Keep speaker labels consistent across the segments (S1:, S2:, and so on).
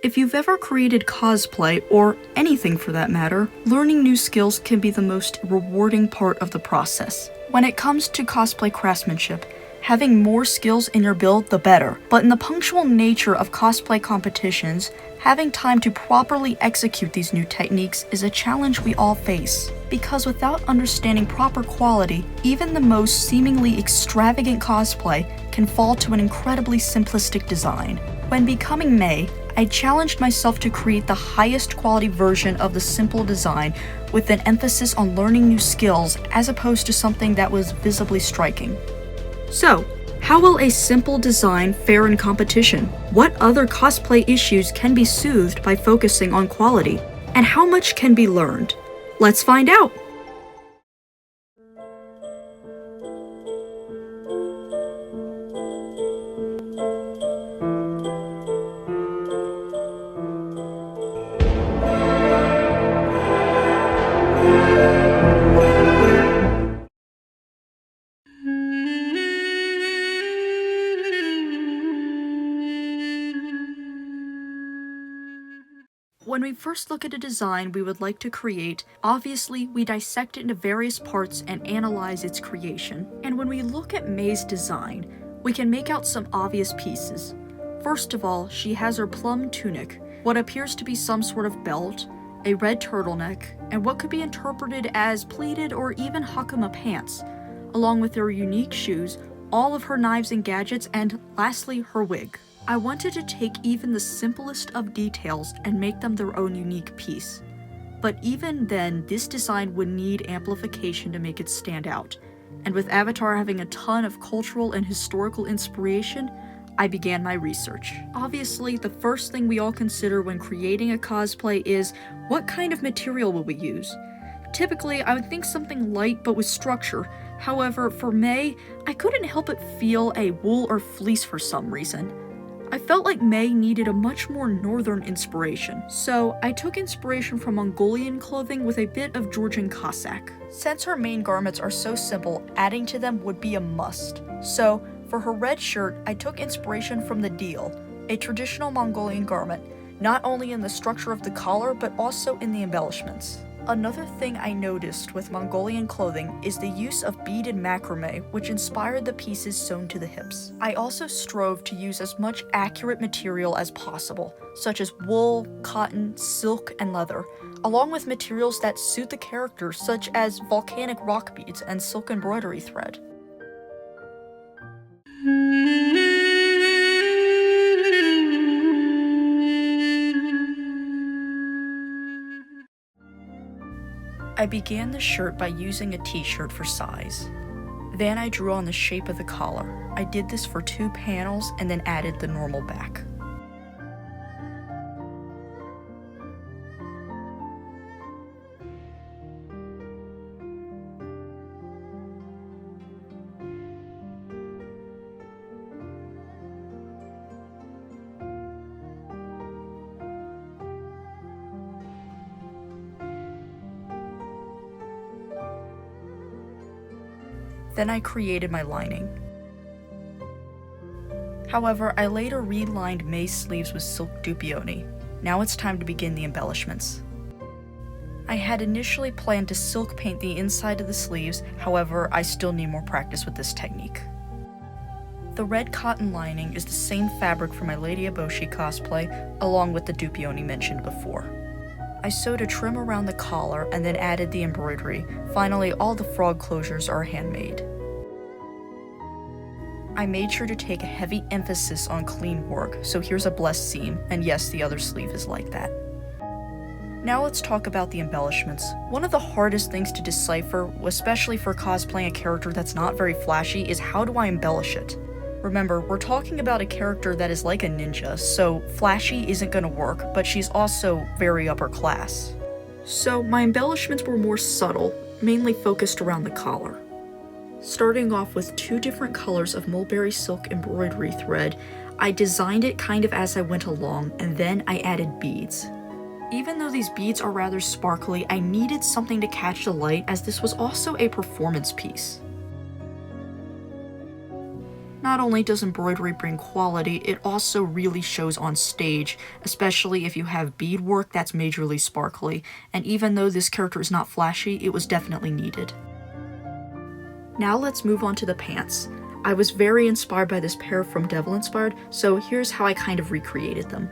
S1: If you've ever created cosplay, or anything for that matter, learning new skills can be the most rewarding part of the process. When it comes to cosplay craftsmanship, having more skills in your build, the better. But in the punctual nature of cosplay competitions, having time to properly execute these new techniques is a challenge we all face. Because without understanding proper quality, even the most seemingly extravagant cosplay can fall to an incredibly simplistic design. When becoming MAI, I challenged myself to create the highest quality version of the simple design with an emphasis on learning new skills as opposed to something that was visibly striking. So, how will a simple design fare in competition? What other cosplay issues can be soothed by focusing on quality? And how much can be learned? Let's find out! When we first look at a design we would like to create, obviously we dissect it into various parts and analyze its creation. And when we look at MAI's design, we can make out some obvious pieces. First of all, she has her plum tunic, what appears to be some sort of belt, a red turtleneck, and what could be interpreted as pleated or even hakama pants, along with her unique shoes, all of her knives and gadgets, and lastly, her wig. I wanted to take even the simplest of details and make them their own unique piece. But even then, this design would need amplification to make it stand out. And with Avatar having a ton of cultural and historical inspiration, I began my research. Obviously, the first thing we all consider when creating a cosplay is, what kind of material will we use? Typically, I would think something light but with structure. However, for MAI, I couldn't help but feel a wool or fleece for some reason. I felt like MAI needed a much more northern inspiration, so I took inspiration from Mongolian clothing with a bit of Georgian Cossack. Since her main garments are so simple, adding to them would be a must. So, for her red shirt, I took inspiration from the deal, a traditional Mongolian garment, not only in the structure of the collar, but also in the embellishments. Another thing I noticed with Mongolian clothing is the use of beaded macrame, which inspired the pieces sewn to the hips. I also strove to use as much accurate material as possible, such as wool, cotton, silk, and leather, along with materials that suit the character such as volcanic rock beads and silk embroidery thread. I began the shirt by using a t-shirt for size. Then I drew on the shape of the collar. I did this for 2 panels and then added the normal back. Then I created my lining. However, I later relined MAI's sleeves with silk dupioni. Now it's time to begin the embellishments. I had initially planned to silk paint the inside of the sleeves, however, I still need more practice with this technique. The red cotton lining is the same fabric for my Lady Eboshi cosplay, along with the dupioni mentioned before. I sewed a trim around the collar and then added the embroidery. Finally, all the frog closures are handmade. I made sure to take a heavy emphasis on clean work, so here's a blessed seam, and yes, the other sleeve is like that. Now let's talk about the embellishments. One of the hardest things to decipher, especially for cosplaying a character that's not very flashy, is how do I embellish it? Remember, we're talking about a character that is like a ninja, so flashy isn't gonna work, but she's also very upper class. So my embellishments were more subtle, mainly focused around the collar. Starting off with 2 different colors of mulberry silk embroidery thread, I designed it kind of as I went along, and then I added beads. Even though these beads are rather sparkly, I needed something to catch the light as this was also a performance piece. Not only does embroidery bring quality, it also really shows on stage, especially if you have beadwork that's majorly sparkly, and even though this character is not flashy, it was definitely needed. Now let's move on to the pants. I was very inspired by this pair from Devil Inspired, so here's how I kind of recreated them.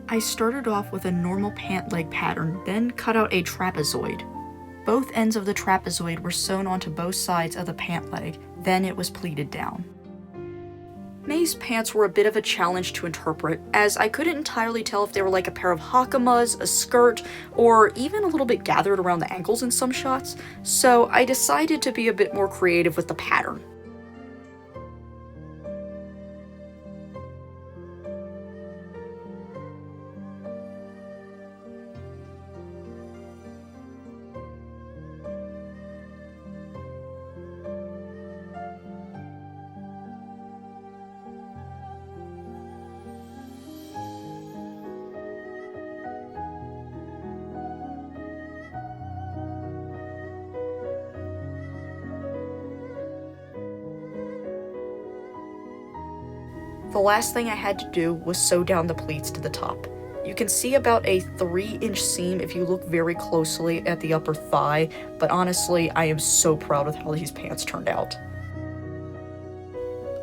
S1: I started off with a normal pant leg pattern, then cut out a trapezoid. Both ends of the trapezoid were sewn onto both sides of the pant leg, then it was pleated down. May's pants were a bit of a challenge to interpret, as I couldn't entirely tell if they were like a pair of hakamas, a skirt, or even a little bit gathered around the ankles in some shots, so I decided to be a bit more creative with the pattern. The last thing I had to do was sew down the pleats to the top. You can see about a 3-inch seam if you look very closely at the upper thigh, but honestly, I am so proud of how these pants turned out.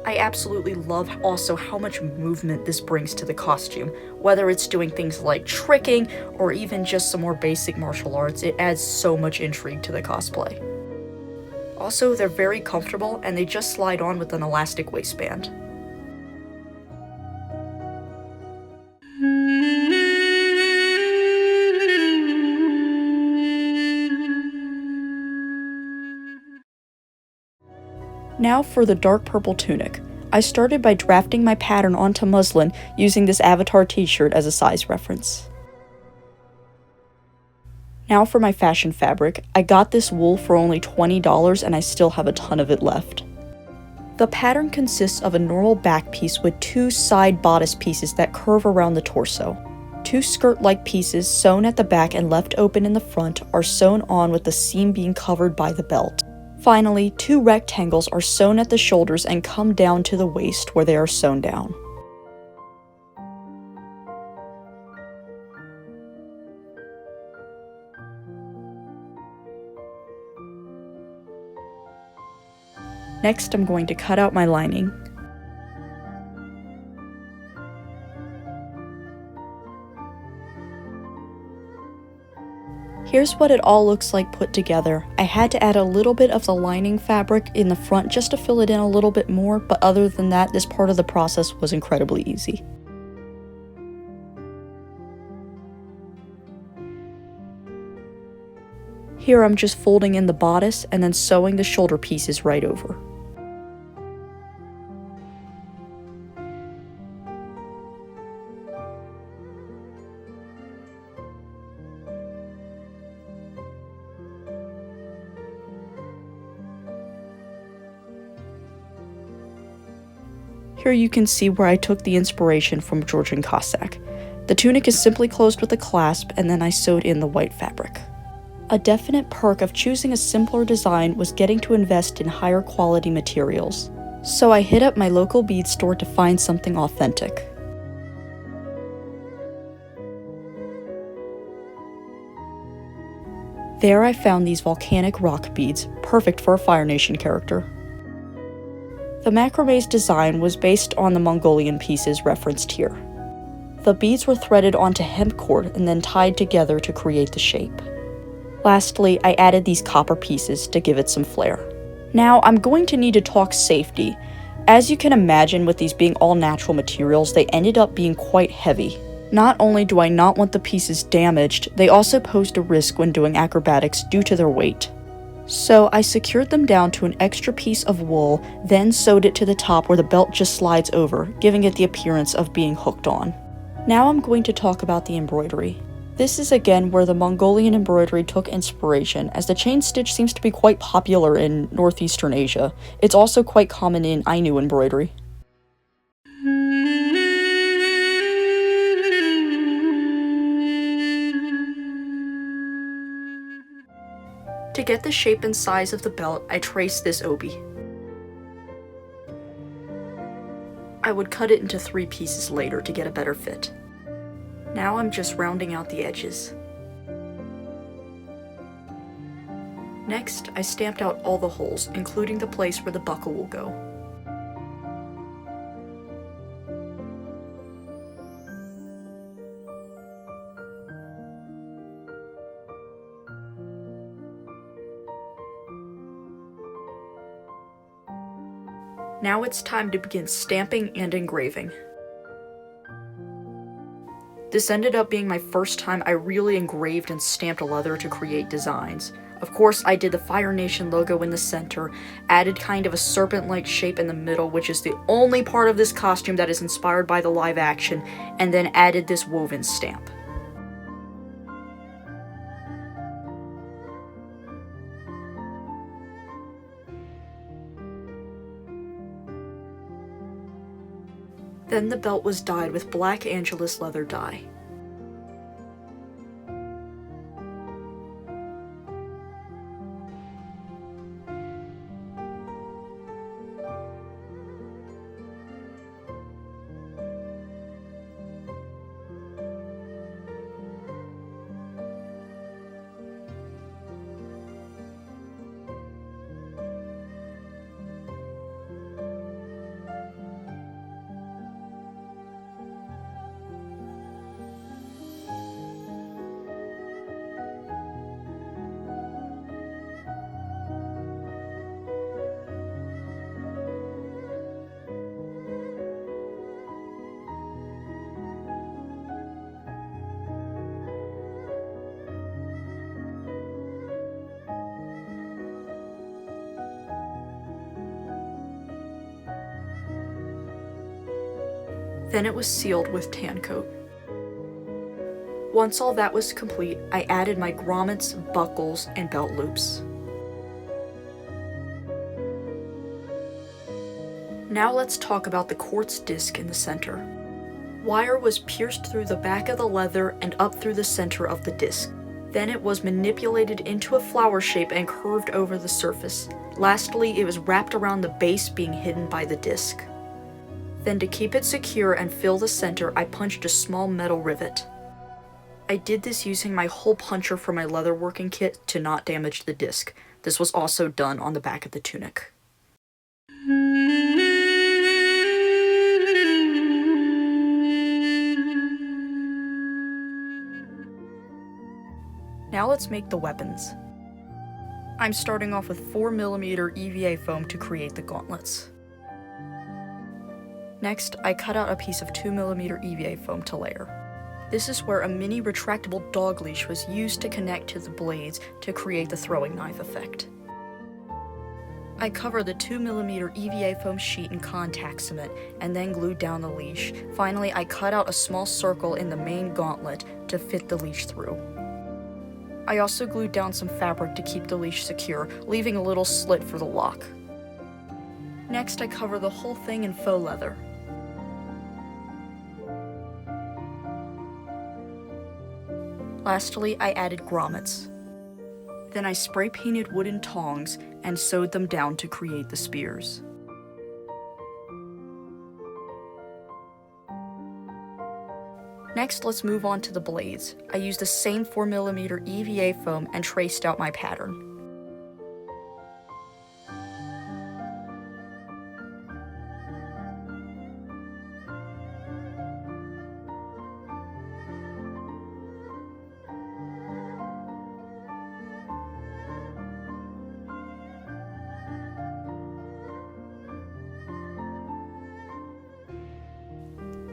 S1: I absolutely love also how much movement this brings to the costume. Whether it's doing things like tricking, or even just some more basic martial arts, it adds so much intrigue to the cosplay. Also, they're very comfortable, and they just slide on with an elastic waistband. Now for the dark purple tunic. I started by drafting my pattern onto muslin using this Avatar t-shirt as a size reference. Now for my fashion fabric. I got this wool for only $20 and I still have a ton of it left. The pattern consists of a normal back piece with 2 side bodice pieces that curve around the torso. 2 skirt-like pieces sewn at the back and left open in the front are sewn on with the seam being covered by the belt. Finally, 2 rectangles are sewn at the shoulders and come down to the waist where they are sewn down. Next, I'm going to cut out my lining. Here's what it all looks like put together. I had to add a little bit of the lining fabric in the front just to fill it in a little bit more, but other than that, this part of the process was incredibly easy. Here I'm just folding in the bodice and then sewing the shoulder pieces right over. Here you can see where I took the inspiration from Georgian Cossack. The tunic is simply closed with a clasp, and then I sewed in the white fabric. A definite perk of choosing a simpler design was getting to invest in higher quality materials. So I hit up my local bead store to find something authentic. There I found these volcanic rock beads, perfect for a Fire Nation character. The macrame's design was based on the Mongolian pieces referenced here. The beads were threaded onto hemp cord and then tied together to create the shape. Lastly, I added these copper pieces to give it some flair. Now, I'm going to need to talk safety. As you can imagine, with these being all natural materials, they ended up being quite heavy. Not only do I not want the pieces damaged, they also posed a risk when doing acrobatics due to their weight. So I secured them down to an extra piece of wool, then sewed it to the top where the belt just slides over, giving it the appearance of being hooked on. Now I'm going to talk about the embroidery. This is again where the Mongolian embroidery took inspiration, as the chain stitch seems to be quite popular in northeastern Asia. It's also quite common in Ainu embroidery. To get the shape and size of the belt, I traced this obi. I would cut it into 3 pieces later to get a better fit. Now I'm just rounding out the edges. Next, I stamped out all the holes, including the place where the buckle will go. Now it's time to begin stamping and engraving. This ended up being my first time I really engraved and stamped leather to create designs. Of course, I did the Fire Nation logo in the center, added kind of a serpent-like shape in the middle, which is the only part of this costume that is inspired by the live action, and then added this woven stamp. Then the belt was dyed with black Angelus leather dye. Then it was sealed with tan coat. Once all that was complete, I added my grommets, buckles, and belt loops. Now let's talk about the quartz disc in the center. Wire was pierced through the back of the leather and up through the center of the disc. Then it was manipulated into a flower shape and curved over the surface. Lastly, it was wrapped around the base, being hidden by the disc. Then to keep it secure and fill the center, I punched a small metal rivet. I did this using my hole puncher from my leatherworking kit to not damage the disc. This was also done on the back of the tunic. Now let's make the weapons. I'm starting off with 4mm EVA foam to create the gauntlets. Next, I cut out a piece of 2mm EVA foam to layer. This is where a mini retractable dog leash was used to connect to the blades to create the throwing knife effect. I covered the 2mm EVA foam sheet in contact cement and then glued down the leash. Finally, I cut out a small circle in the main gauntlet to fit the leash through. I also glued down some fabric to keep the leash secure, leaving a little slit for the lock. Next, I cover the whole thing in faux leather. Lastly, I added grommets. Then I spray painted wooden tongs and sewed them down to create the spears. Next, let's move on to the blades. I used the same 4mm EVA foam and traced out my pattern.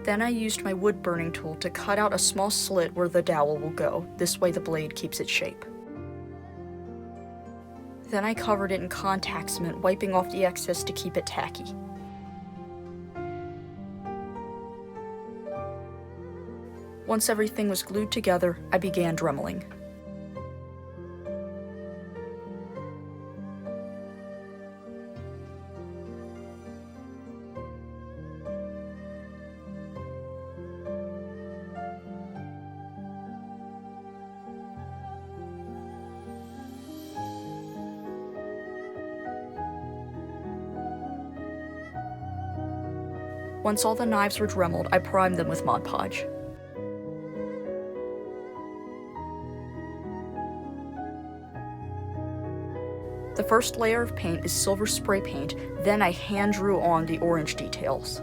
S1: Then I used my wood burning tool to cut out a small slit where the dowel will go. This way the blade keeps its shape. Then I covered it in contact cement, wiping off the excess to keep it tacky. Once everything was glued together, I began dremeling. Once all the knives were dremeled, I primed them with Mod Podge. The first layer of paint is silver spray paint, then I hand drew on the orange details.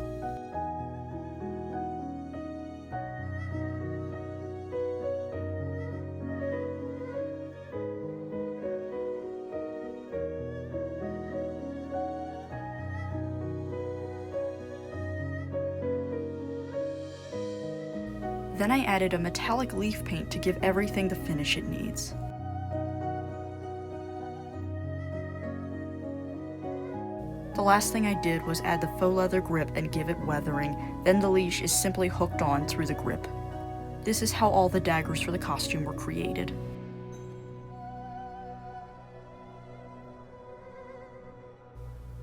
S1: Then I added a metallic leaf paint to give everything the finish it needs. The last thing I did was add the faux leather grip and give it weathering, then the leash is simply hooked on through the grip. This is how all the daggers for the costume were created.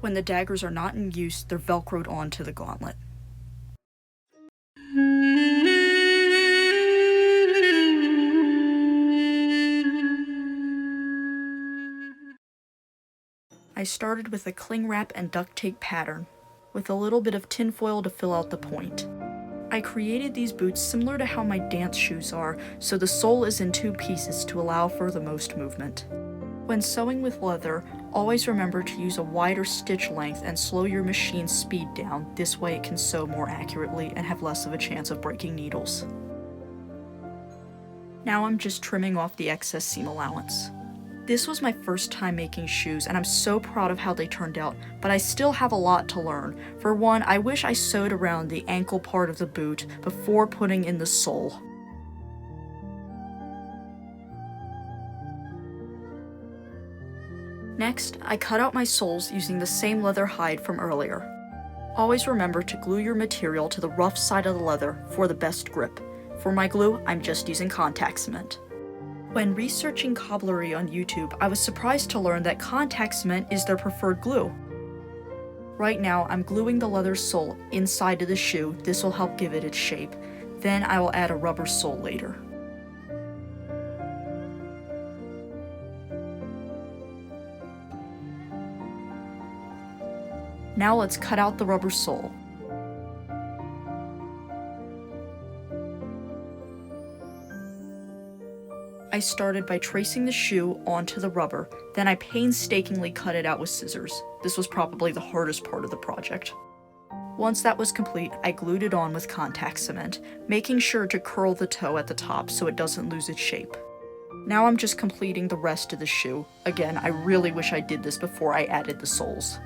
S1: When the daggers are not in use, they're velcroed onto the gauntlet. I started with a cling wrap and duct tape pattern, with a little bit of tinfoil to fill out the point. I created these boots similar to how my dance shoes are, so the sole is in 2 pieces to allow for the most movement. When sewing with leather, always remember to use a wider stitch length and slow your machine's speed down, this way it can sew more accurately and have less of a chance of breaking needles. Now I'm just trimming off the excess seam allowance. This was my first time making shoes, and I'm so proud of how they turned out, but I still have a lot to learn. For one, I wish I sewed around the ankle part of the boot before putting in the sole. Next, I cut out my soles using the same leather hide from earlier. Always remember to glue your material to the rough side of the leather for the best grip. For my glue, I'm just using contact cement. When researching cobblery on YouTube, I was surprised to learn that contact cement is their preferred glue. Right now, I'm gluing the leather sole inside of the shoe. This will help give it its shape. Then I will add a rubber sole later. Now let's cut out the rubber sole. I started by tracing the shoe onto the rubber, then I painstakingly cut it out with scissors. This was probably the hardest part of the project. Once that was complete, I glued it on with contact cement, making sure to curl the toe at the top so it doesn't lose its shape. Now I'm just completing the rest of the shoe. Again, I really wish I did this before I added the soles.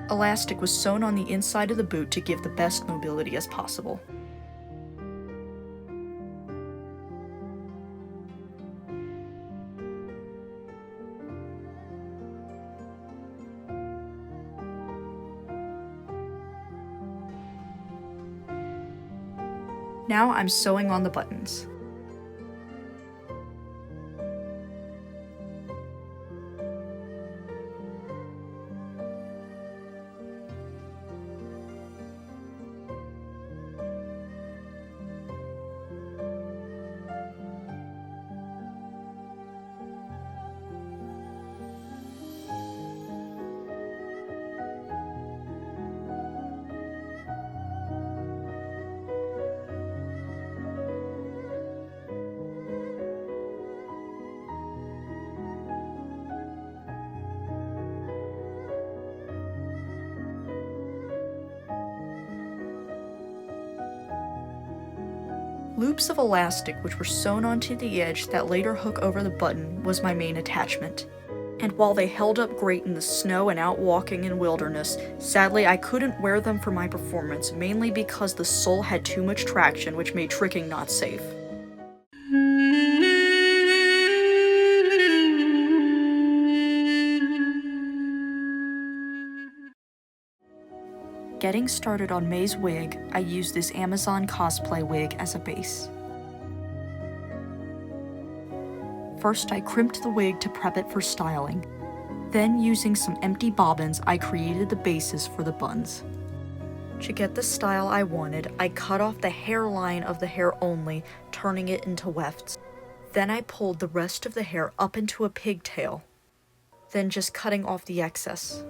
S1: Elastic was sewn on the inside of the boot to give the best mobility as possible. Now I'm sewing on the buttons. Loops of elastic which were sewn onto the edge that later hook over the button was my main attachment. And while they held up great in the snow and out walking in wilderness, sadly I couldn't wear them for my performance, mainly because the sole had too much traction, which made tricking not safe. Getting started on May's wig, I used this Amazon Cosplay wig as a base. First, I crimped the wig to prep it for styling. Then, using some empty bobbins, I created the bases for the buns. To get the style I wanted, I cut off the hairline of the hair only, turning it into wefts. Then I pulled the rest of the hair up into a pigtail, then just cutting off the excess.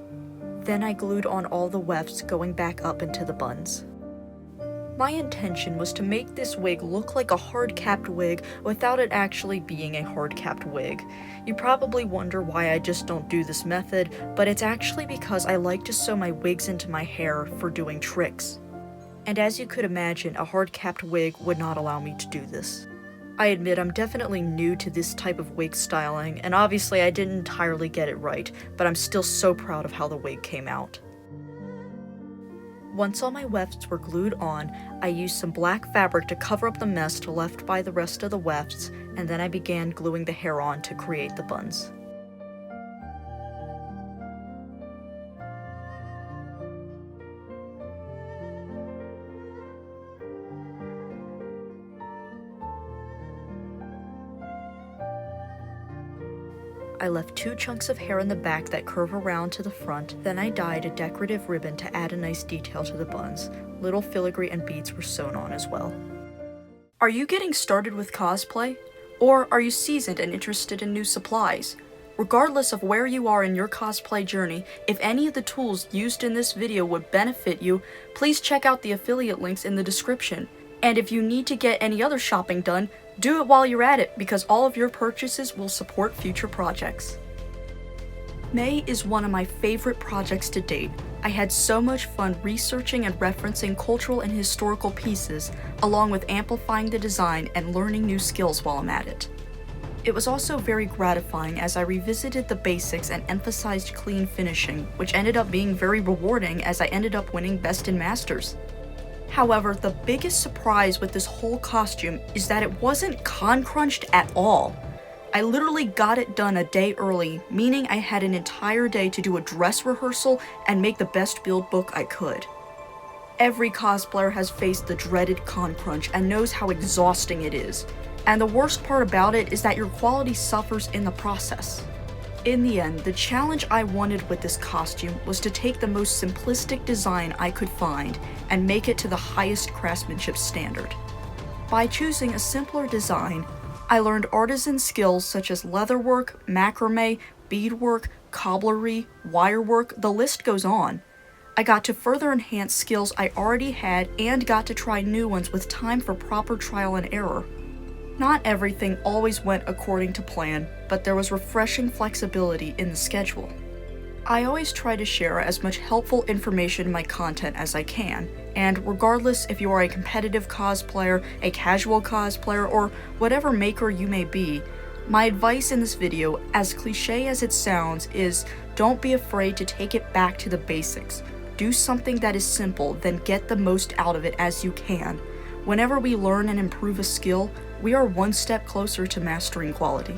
S1: Then I glued on all the wefts going back up into the buns. My intention was to make this wig look like a hard-capped wig without it actually being a hard-capped wig. You probably wonder why I just don't do this method, but it's actually because I like to sew my wigs into my hair for doing tricks. And as you could imagine, a hard-capped wig would not allow me to do this. I admit I'm definitely new to this type of wig styling, and obviously I didn't entirely get it right, but I'm still so proud of how the wig came out. Once all my wefts were glued on, I used some black fabric to cover up the mess left by the rest of the wefts, and then I began gluing the hair on to create the buns. I left 2 chunks of hair in the back that curve around to the front, then I dyed a decorative ribbon to add a nice detail to the buns. Little filigree and beads were sewn on as well. Are you getting started with cosplay? Or are you seasoned and interested in new supplies? Regardless of where you are in your cosplay journey, if any of the tools used in this video would benefit you, please check out the affiliate links in the description. And if you need to get any other shopping done, do it while you're at it, because all of your purchases will support future projects. MAI is one of my favorite projects to date. I had so much fun researching and referencing cultural and historical pieces, along with amplifying the design and learning new skills while I'm at it. It was also very gratifying as I revisited the basics and emphasized clean finishing, which ended up being very rewarding as I ended up winning Best in Masters. However, the biggest surprise with this whole costume is that it wasn't con-crunched at all. I literally got it done a day early, meaning I had an entire day to do a dress rehearsal and make the best build book I could. Every cosplayer has faced the dreaded con-crunch and knows how exhausting it is. And the worst part about it is that your quality suffers in the process. In the end, the challenge I wanted with this costume was to take the most simplistic design I could find and make it to the highest craftsmanship standard. By choosing a simpler design, I learned artisan skills such as leatherwork, macrame, beadwork, cobblery, wirework, the list goes on. I got to further enhance skills I already had and got to try new ones with time for proper trial and error. Not everything always went according to plan, but there was refreshing flexibility in the schedule. I always try to share as much helpful information in my content as I can, and regardless if you are a competitive cosplayer, a casual cosplayer, or whatever maker you may be, my advice in this video, as cliche as it sounds, is don't be afraid to take it back to the basics. Do something that is simple, then get the most out of it as you can. Whenever we learn and improve a skill, we are one step closer to mastering quality.